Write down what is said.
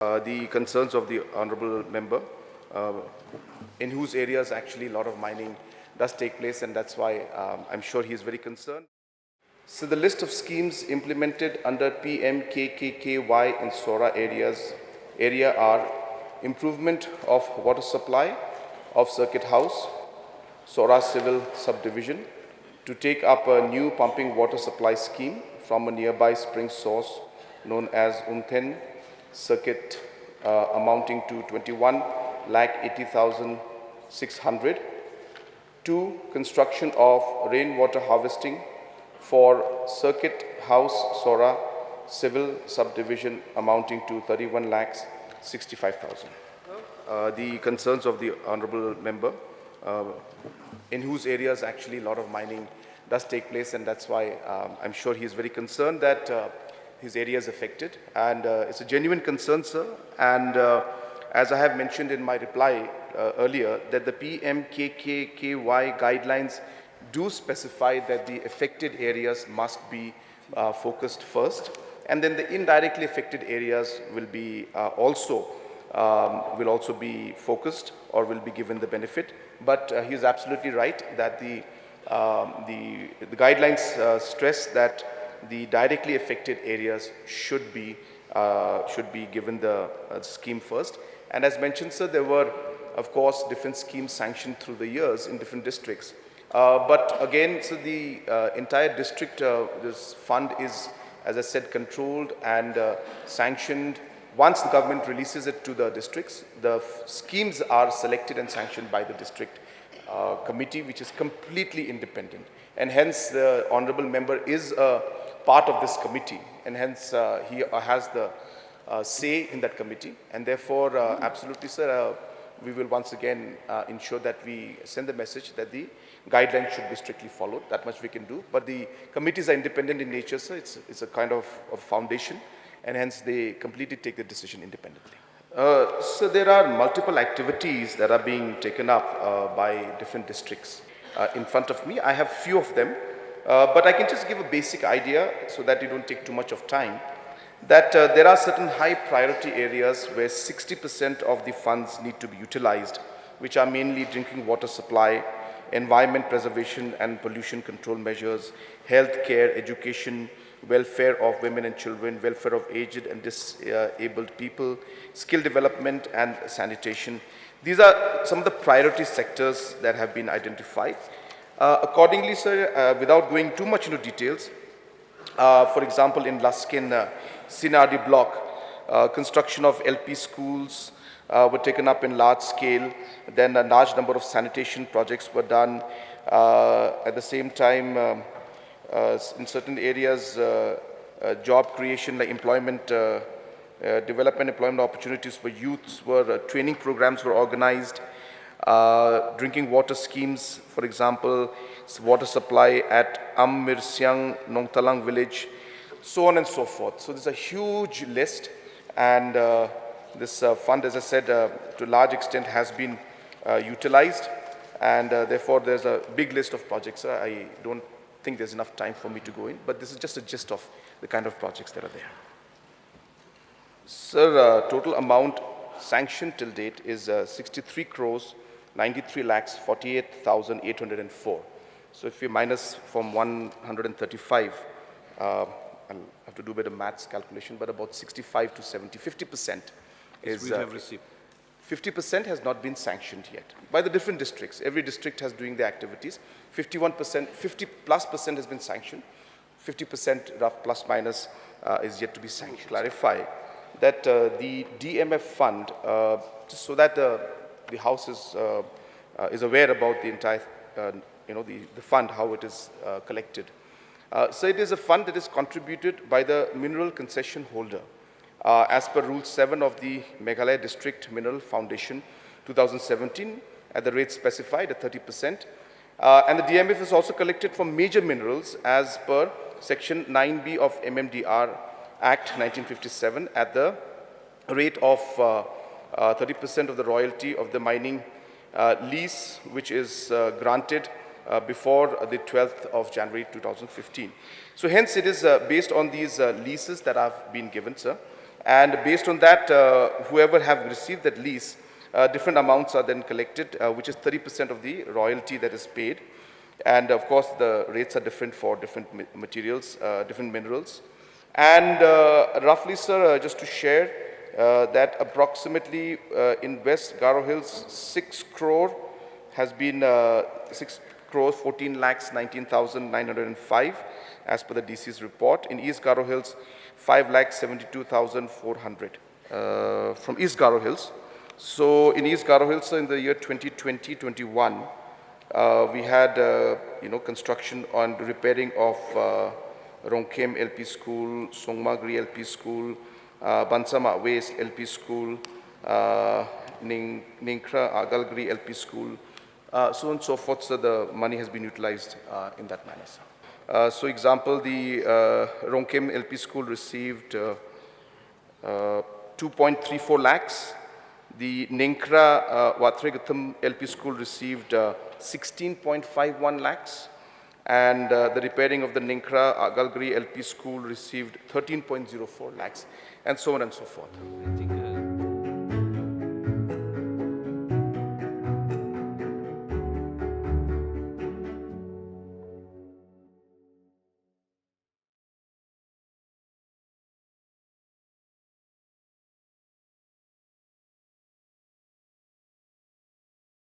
The concerns of the honorable member, uh, in whose areas actually a lot of mining does take place, and that's why I'm sure he is very concerned. So the list of schemes implemented under PMKKKY in Sohra area are improvement of water supply of Circuit House, Sohra Civil Subdivision, to take up a new pumping water supply scheme from a nearby spring source known as Unthen Circuit, amounting to 21,80,600, to construction of rainwater harvesting for Circuit House Sohra Civil Subdivision, amounting to 31,65,000. The concerns of the honorable member, in whose areas actually a lot of mining does take place, and that's why I'm sure he is very concerned that his area is affected, and it's a genuine concern, sir. And as I have mentioned in my reply earlier, that the PMKKKY guidelines do specify that the affected areas must be focused first, and then the indirectly affected areas will be also be focused or will be given the benefit. But he is absolutely right that the guidelines stress that the directly affected areas should be given the scheme first. And as mentioned, sir, there were, of course, different schemes sanctioned through the years in different districts. But again, so the entire district, this fund is, as I said, controlled and sanctioned. Once the government releases it to the districts, the schemes are selected and sanctioned by the district committee, which is completely independent. And hence, the honorable member is a part of this committee, and hence he has the say in that committee. And therefore, absolutely, sir, we will once again ensure that we send the message that the guidelines should be strictly followed. That much we can do. But the committees are independent in nature, sir. It's a kind of a foundation, and hence they completely take the decision independently. So there are multiple activities that are being taken up by different districts. In front of me, I have few of them, but I can just give a basic idea so that you don't take too much of time, that there are certain high priority areas where 60% of the funds need to be utilized, which are mainly drinking water supply, environment preservation and pollution control measures, health care, education, welfare of women and children, welfare of aged and disabled people, skill development and sanitation. These are some of the priority sectors that have been identified. Accordingly, sir, without going too much into details, for example, in Laskein C&RD Block, construction of LP schools were taken up in large scale. Then a large number of sanitation projects were done. At the same time, in certain areas, job creation, like employment development, employment opportunities for youths were, training programs were organized. Drinking water schemes, for example, water supply at Ammyrsiang and Nongtalang Village, so on and so forth. So there's a huge list, and this fund, as I said, to a large extent has been utilized, and therefore there's a big list of projects. I don't think there's enough time for me to go in, but this is just a gist of the kind of projects that are there. Sir, total amount sanctioned till date is 63 crores 93 lakhs 48,804. So if we minus from 135, I'll have to do a bit of maths calculation, but about 65 to 70, 50% is we have received. 50% has not been sanctioned yet by the different districts. Every district has doing the activities. 51%, 50+% has been sanctioned. 50% rough plus minus is yet to be sanctioned. Clarify that the DMF fund, so that the House is aware about the entire, the fund, how it is collected. So it is a fund that is contributed by the mineral concession holder. As per Rule 7 of the Meghalaya District Mineral Foundation 2017, at the rate specified at 30%. And the DMF is also collected for major minerals as per Section 9B of MMDR Act 1957 at the rate of 30% of the royalty of the mining lease, which is granted before the 12th of January 2015. So hence it is based on these leases that have been given, sir. And based on that, whoever have received that lease, different amounts are then collected, which is 30% of the royalty that is paid. And of course, the rates are different for different materials, different minerals. And roughly, sir, just to share, that approximately in West Garo Hills, 6 crore has been 6 crores 14 lakhs 19,905 as per the DC's report. In East Garo Hills, 5 lakhs 72,400 from East Garo Hills. So in East Garo Hills, in the year 2020-21, we had construction on repairing of Rongkem LP School, Songmagri LP School, Bansama West LP School, Ninkra Agalgri LP School, so on and so forth. So the money has been utilized in that manner. So example, the Rongkem LP School received 2.34 lakhs. The Ninkra Watregatham LP School received 16.51 lakhs. And the repairing of the Ninkra Agalgri LP School received 13.04 lakhs, and so on and so forth.